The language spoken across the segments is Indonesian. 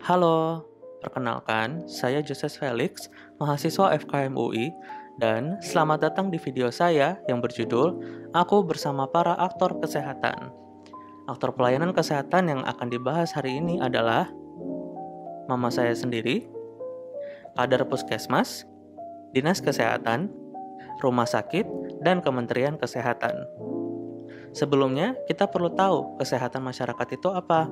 Halo, perkenalkan, saya Joses Felix, mahasiswa FKM UI, dan selamat datang di video saya yang berjudul Aku Bersama Para Aktor Kesehatan. Aktor pelayanan kesehatan yang akan dibahas hari ini adalah mama saya sendiri, kader puskesmas, dinas kesehatan, rumah sakit, dan Kementerian Kesehatan. Sebelumnya, kita perlu tahu kesehatan masyarakat itu apa.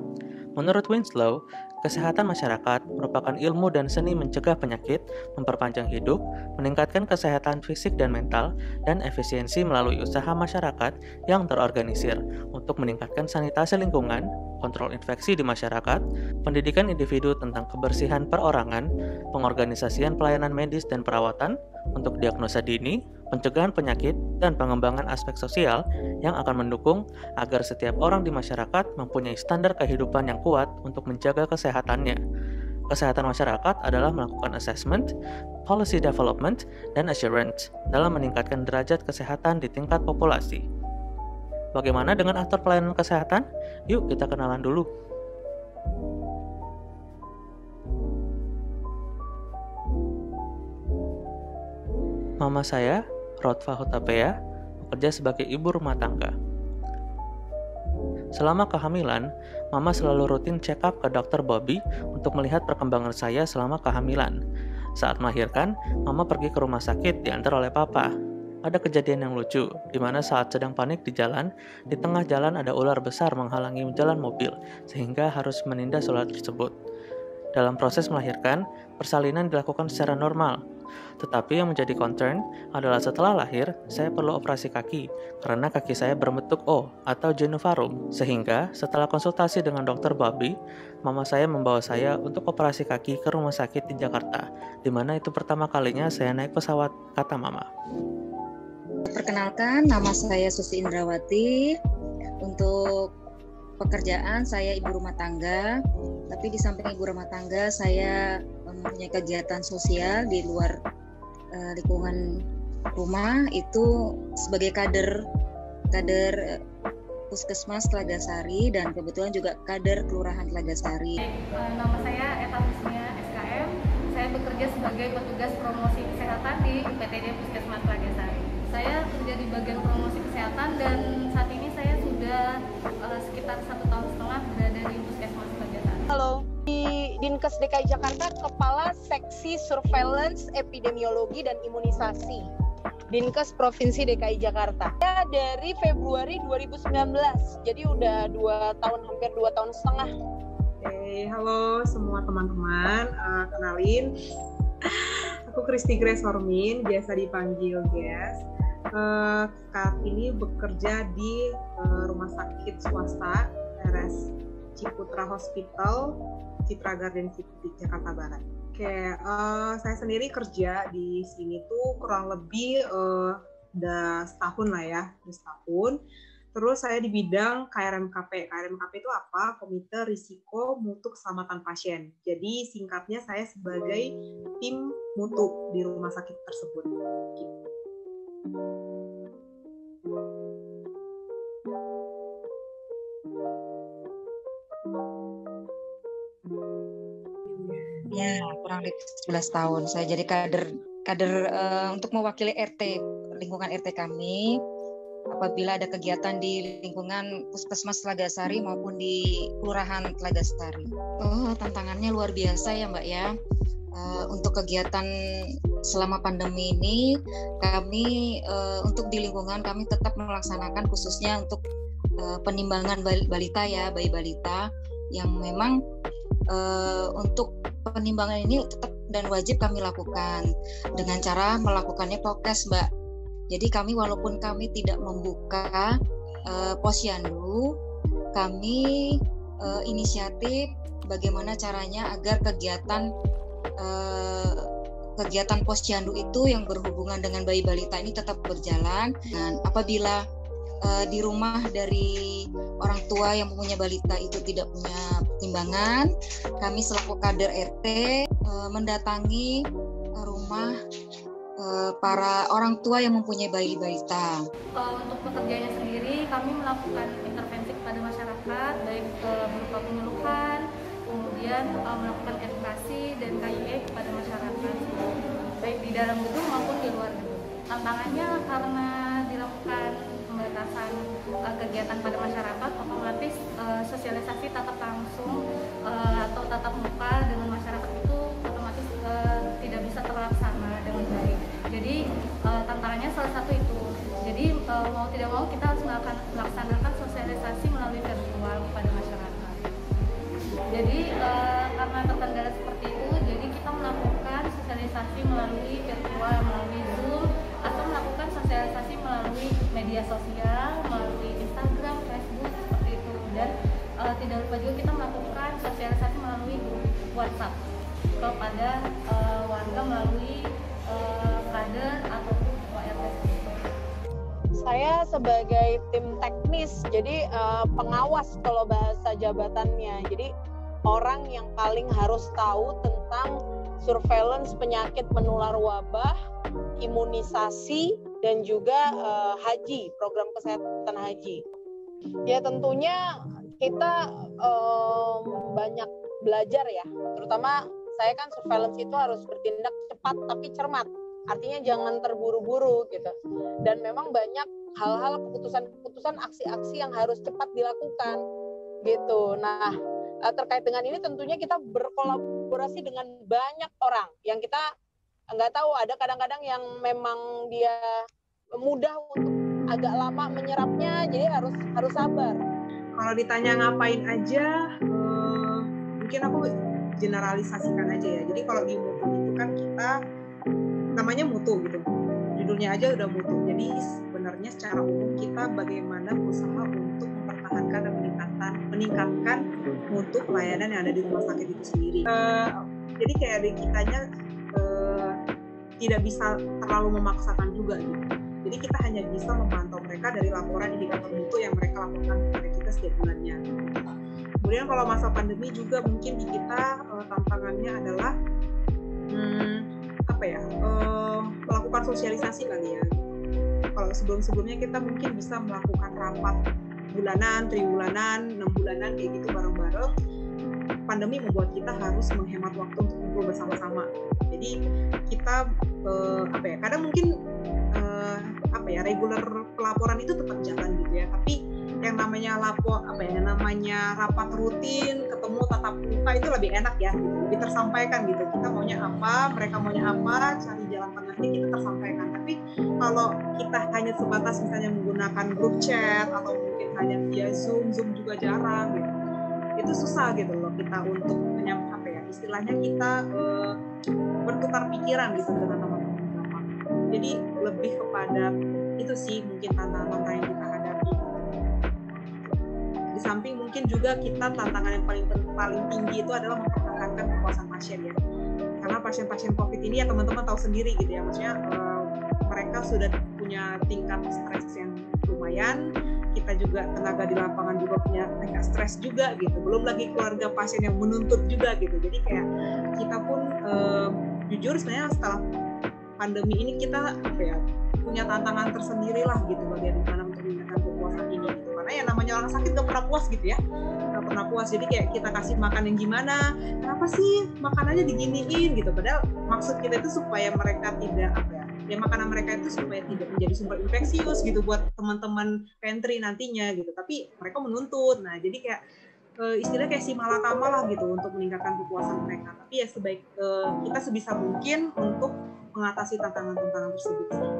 Menurut Winslow, kesehatan masyarakat merupakan ilmu dan seni mencegah penyakit, memperpanjang hidup, meningkatkan kesehatan fisik dan mental, dan efisiensi melalui usaha masyarakat yang terorganisir untuk meningkatkan sanitasi lingkungan, kontrol infeksi di masyarakat, pendidikan individu tentang kebersihan perorangan, pengorganisasian pelayanan medis dan perawatan untuk diagnosa dini, pencegahan penyakit, dan pengembangan aspek sosial yang akan mendukung agar setiap orang di masyarakat mempunyai standar kehidupan yang kuat untuk menjaga kesehatannya. Kesehatan masyarakat adalah melakukan assessment, policy development, dan assurance dalam meningkatkan derajat kesehatan di tingkat populasi. Bagaimana dengan aktor pelayanan kesehatan? Yuk kita kenalan dulu. Mama saya, Rotva Hutapea, bekerja sebagai ibu rumah tangga. Selama kehamilan, Mama selalu rutin check up ke Dr. Bobby untuk melihat perkembangan saya selama kehamilan. Saat melahirkan, Mama pergi ke rumah sakit diantar oleh Papa. Ada kejadian yang lucu, di mana saat sedang panik di jalan, di tengah jalan ada ular besar menghalangi jalan mobil, sehingga harus menindas ular tersebut. Dalam proses melahirkan, persalinan dilakukan secara normal. Tetapi yang menjadi concern adalah setelah lahir, saya perlu operasi kaki karena kaki saya berbentuk O atau genivarum. Sehingga setelah konsultasi dengan Dr. Bobby, mama saya membawa saya untuk operasi kaki ke rumah sakit di Jakarta, di mana itu pertama kalinya saya naik pesawat, kata mama. Perkenalkan, nama saya Susi Indrawati. Untuk pekerjaan saya ibu rumah tangga, tapi di samping ibu rumah tangga saya mempunyai kegiatan sosial di luar lingkungan rumah, itu sebagai kader puskesmas Telagasari dan kebetulan juga kader kelurahan Telagasari. Nama saya Eta Husnia SKM. Saya bekerja sebagai petugas promosi kesehatan di PTD Puskesmas Telagasari. Saya kerja di bagian promosi kesehatan dan saat ini saya sudah sekitar 1,5 tahun berada di Puskesmas Telagasari. Halo, di Dinkes DKI Jakarta, Kepala Seksi Surveillance Epidemiologi dan Imunisasi Dinkes Provinsi DKI Jakarta. Ya, dari Februari 2019, jadi udah 2 tahun, hampir 2 tahun setengah. Halo semua teman-teman, kenalin, aku Kristi Grace Hormin, biasa dipanggil Ges. Saat ini bekerja di rumah sakit swasta RS Ciputra Hospital, Citra Garden City, Jakarta Barat. Saya sendiri kerja di sini tuh kurang lebih udah setahun lah ya, setahun. Terus saya di bidang KRMKP. KRMKP itu apa? Komite Risiko Mutu Keselamatan Pasien. Jadi singkatnya saya sebagai tim mutu di rumah sakit tersebut. Ya, kurang lebih 11 tahun. Saya jadi kader untuk mewakili RT, lingkungan RT kami. Apabila ada kegiatan di lingkungan Puskesmas Telagasari maupun di Kelurahan Telagasari. Tantangannya luar biasa ya Mbak ya. Untuk kegiatan selama pandemi ini, kami untuk di lingkungan kami tetap melaksanakan khususnya untuk penimbangan balita ya, bayi balita yang memang untuk penimbangan ini tetap dan wajib kami lakukan dengan cara melakukannya prokes Mbak. Jadi kami walaupun kami tidak membuka posyandu, kami inisiatif bagaimana caranya agar kegiatan posyandu itu yang berhubungan dengan bayi balita ini tetap berjalan. Dan apabila di rumah dari orang tua yang mempunyai balita itu tidak punya timbangan, kami selaku kader RT mendatangi rumah para orang tua yang mempunyai bayi balita. Untuk pekerjaannya sendiri, kami melakukan intervensi kepada masyarakat, baik berupa penyuluhan, kemudian kemudian melakukan edukasi dan KIE kepada masyarakat, baik di dalam gedung maupun di luar gedung. Tantangannya karena dilakukan pembatasan kegiatan pada masyarakat, otomatis sosialisasi tatap langsung atau tatap muka dengan masyarakat itu otomatis tidak bisa terlaksana dengan baik. Jadi tantangannya salah satu itu. Jadi mau tidak mau kita harus melaksanakan sosialisasi melalui virtual kepada masyarakat. Jadi karena terkendala seperti itu, jadi kita melakukan sosialisasi melalui virtual, melalui Zoom, atau melakukan sosialisasi melalui media sosial, melalui Instagram, Facebook, seperti itu. Dan tidak lupa juga kita melakukan sosialisasi melalui WhatsApp kepada warga melalui kader ataupun ketua RT. Saya sebagai tim teknis, jadi pengawas kalau bahasa jabatannya. Jadi orang yang paling harus tahu tentang surveillance penyakit menular wabah, imunisasi, dan juga haji, program kesehatan haji. Ya tentunya kita banyak belajar ya, terutama saya kan surveillance itu harus bertindak cepat tapi cermat. Artinya jangan terburu-buru gitu. Dan memang banyak hal-hal, keputusan-keputusan, aksi-aksi yang harus cepat dilakukan gitu. Nah, terkait dengan ini tentunya kita berkolaborasi dengan banyak orang yang kita nggak tahu, ada kadang-kadang yang memang dia mudah untuk agak lama menyerapnya, jadi harus sabar. Kalau ditanya ngapain aja, mungkin aku generalisasikan aja ya. Jadi kalau di mutu itu kan kita namanya mutu gitu, judulnya aja udah mutu. Jadi sebenarnya secara umum kita bagaimana berusaha untuk mempertahankan dan meningkatkan mutu pelayanan yang ada di rumah sakit itu sendiri. Jadi kayak di kitanya tidak bisa terlalu memaksakan juga gitu. Jadi kita hanya bisa memantau mereka dari laporan indikator mutu yang mereka laporkan kepada kita setiap bulannya. Kemudian kalau masa pandemi juga mungkin di kita tantangannya adalah melakukan sosialisasi kali ya. Kalau sebelumnya kita mungkin bisa melakukan rapat bulanan, tribulanan, 6 bulanan kayak gitu bareng-bareng. Pandemi membuat kita harus menghemat waktu untuk kumpul bersama-sama. Jadi kita kadang mungkin regular pelaporan itu tetap jalan gitu ya. Tapi yang namanya rapat rutin, ketemu tatap muka itu lebih enak ya, gitu. Lebih tersampaikan gitu. Kita maunya apa, mereka maunya apa, cari jalan tengahnya kita tersampaikan. Tapi kalau kita hanya sebatas misalnya menggunakan grup chat atau mungkin hanya via Zoom juga jarang gitu. Itu susah gitu loh kita untuk istilahnya kita bertukar pikiran gitu dengan teman-teman gampang. Jadi lebih kepada itu sih mungkin tantangan yang kita hadapi. Di samping mungkin juga kita tantangan yang paling tinggi itu adalah mempertahankan kepuasan pasien ya. Karena pasien-pasien COVID ini ya teman-teman tahu sendiri gitu ya, maksudnya mereka sudah punya tingkat stres yang lumayan. Kita juga tenaga di lapangan juga punya tingkat stres juga gitu. Belum lagi keluarga pasien yang menuntut juga gitu. Jadi kayak kita pun jujur sebenarnya setelah pandemi ini kita punya tantangan tersendiri lah gitu bagaimana untuk meningkatkan kepuasan ini gitu. Karena ya namanya orang sakit gak pernah puas gitu ya. Gak pernah puas. Jadi kayak kita kasih makan yang gimana, kenapa sih makanannya diginiin gitu. Padahal maksud kita itu supaya mereka tidak makanan mereka itu supaya tidak menjadi sumber infeksius gitu buat teman-teman pantry nantinya gitu. Tapi mereka menuntut. Nah, jadi kayak istilahnya kayak si malakama lah gitu untuk meningkatkan kepuasan mereka. Tapi ya kita sebisa mungkin untuk mengatasi tantangan-tantangan tersebut sih.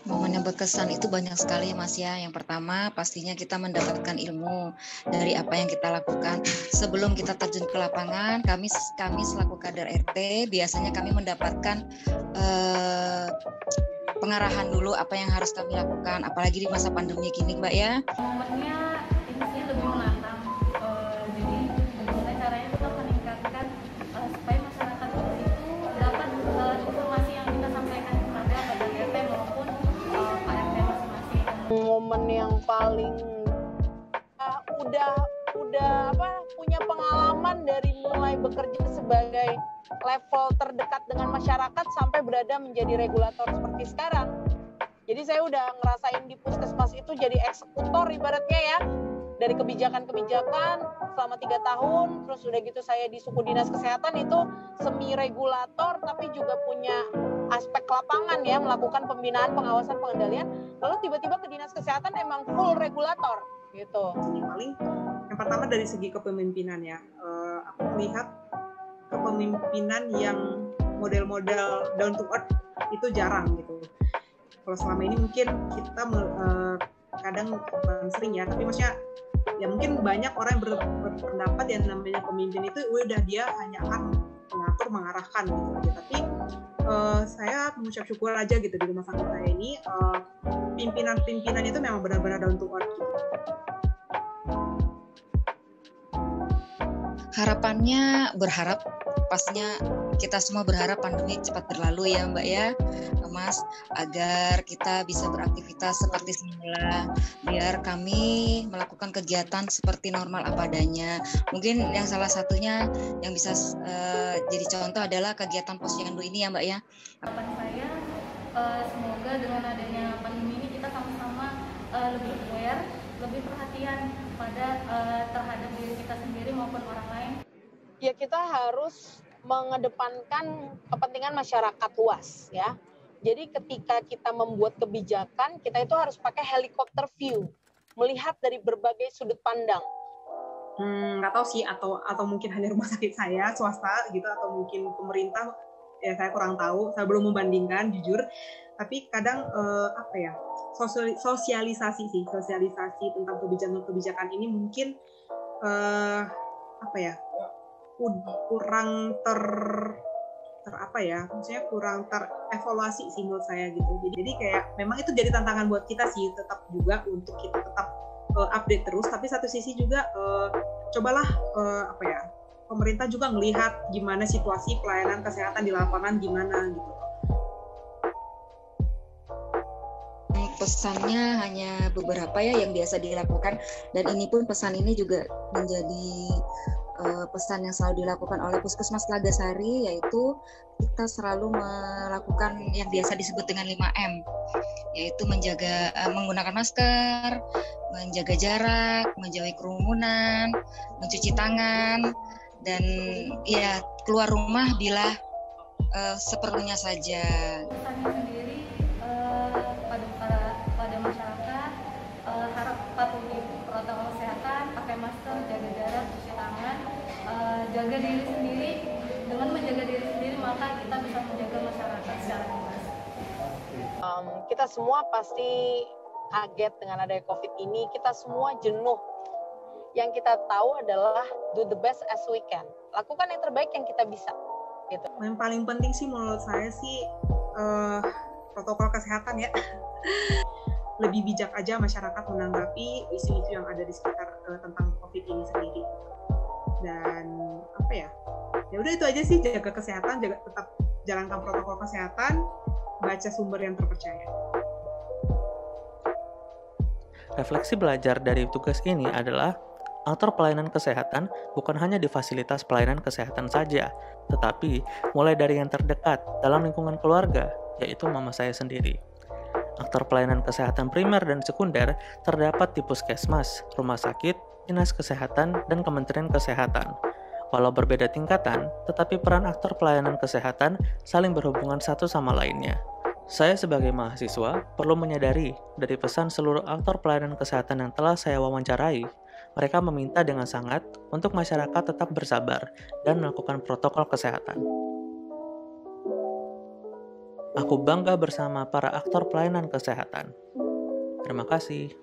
Momen yang berkesan itu banyak sekali ya Mas ya. Yang pertama pastinya kita mendapatkan ilmu dari apa yang kita lakukan. Sebelum kita terjun ke lapangan, kami selaku kader RT biasanya kami mendapatkan pengarahan dulu apa yang harus kami lakukan, apalagi di masa pandemi gini Mbak ya. Momennya ini sih lebih menantang. Jadi bagaimana caranya kita meningkatkan supaya masyarakat itu dapat informasi yang kita sampaikan kepada RT maupun Pak RT masing-masing. Momen yang paling udah punya pengalaman dari mulai bekerja sebagai level terdekat dengan masyarakat sampai berada menjadi regulator seperti sekarang. Jadi saya udah ngerasain di puskesmas Puskesmas itu jadi eksekutor ibaratnya ya, dari kebijakan-kebijakan selama 3 tahun. Terus udah gitu saya di suku dinas kesehatan itu semi regulator tapi juga punya aspek lapangan ya, melakukan pembinaan, pengawasan, pengendalian. Lalu tiba-tiba ke dinas kesehatan emang full regulator gitu. Paling yang pertama dari segi kepemimpinan ya, aku melihat kepemimpinan yang model-model down to earth itu jarang gitu. Kalau selama ini mungkin kita kadang sering ya, tapi maksudnya ya mungkin banyak orang yang berpendapat yang namanya pemimpin itu udah dia hanya akan mengatur, mengarahkan gitu aja. Tapi saya mengucap syukur aja gitu di rumah sakit saya ini pimpinan itu memang benar-benar down to earth gitu. Harapannya berharap pastinya kita semua berharap pandemi cepat berlalu ya Mbak ya, Mas, agar kita bisa beraktivitas seperti semula, biar kami melakukan kegiatan seperti normal apa adanya. Mungkin yang salah satunya yang bisa jadi contoh adalah kegiatan posyandu ini ya Mbak ya. Harapan saya semoga dengan adanya pandemi ini kita sama-sama lebih aware, lebih perhatian pada terhadap diri kita sendiri maupun orang lain. Ya kita harus mengedepankan kepentingan masyarakat luas ya. Jadi ketika kita membuat kebijakan, kita itu harus pakai helikopter view, melihat dari berbagai sudut pandang. Nggak tahu sih, atau mungkin hanya rumah sakit saya swasta gitu, atau mungkin pemerintah, ya saya kurang tahu, saya belum membandingkan jujur. Tapi kadang sosialisasi tentang kebijakan ini mungkin kurang kurang terevaluasi sih menurut saya gitu. Jadi kayak memang itu jadi tantangan buat kita sih, tetap juga untuk kita tetap update terus. Tapi satu sisi juga cobalah pemerintah juga melihat gimana situasi pelayanan kesehatan di lapangan gimana gitu. Pesannya hanya beberapa ya yang biasa dilakukan, dan ini pun pesan ini juga menjadi pesan yang selalu dilakukan oleh Puskesmas Telagasari, yaitu kita selalu melakukan yang biasa disebut dengan 5M, yaitu menggunakan masker, menjaga jarak, menjauhi kerumunan, mencuci tangan, dan ya keluar rumah bila seperlunya saja. Pesannya sendiri pada masyarakat harap patuhi protokol kesehatan, pakai masker, jaga jarak, cuci tangan, jaga diri sendiri. Dengan menjaga diri sendiri maka kita bisa menjaga masyarakat secara luas. Kita semua pasti kaget dengan adanya COVID ini. Kita semua jenuh. Yang kita tahu adalah do the best as we can. Lakukan yang terbaik yang kita bisa. Gitu. Yang paling penting sih menurut saya sih protokol kesehatan ya. Lebih bijak aja masyarakat menanggapi isu-isu yang ada di sekitar tentang COVID ini sendiri. Dan ya udah itu aja sih, jaga kesehatan, tetap jalankan protokol kesehatan, baca sumber yang terpercaya. Refleksi belajar dari tugas ini adalah aktor pelayanan kesehatan bukan hanya di fasilitas pelayanan kesehatan saja, tetapi mulai dari yang terdekat dalam lingkungan keluarga, yaitu mama saya sendiri. Aktor pelayanan kesehatan primer dan sekunder terdapat di puskesmas, rumah sakit, dinas kesehatan, dan Kementerian Kesehatan. Walau berbeda tingkatan, tetapi peran aktor pelayanan kesehatan saling berhubungan satu sama lainnya. Saya sebagai mahasiswa perlu menyadari dari pesan seluruh aktor pelayanan kesehatan yang telah saya wawancarai, mereka meminta dengan sangat untuk masyarakat tetap bersabar dan melakukan protokol kesehatan. Aku bangga bersama para aktor pelayanan kesehatan. Terima kasih.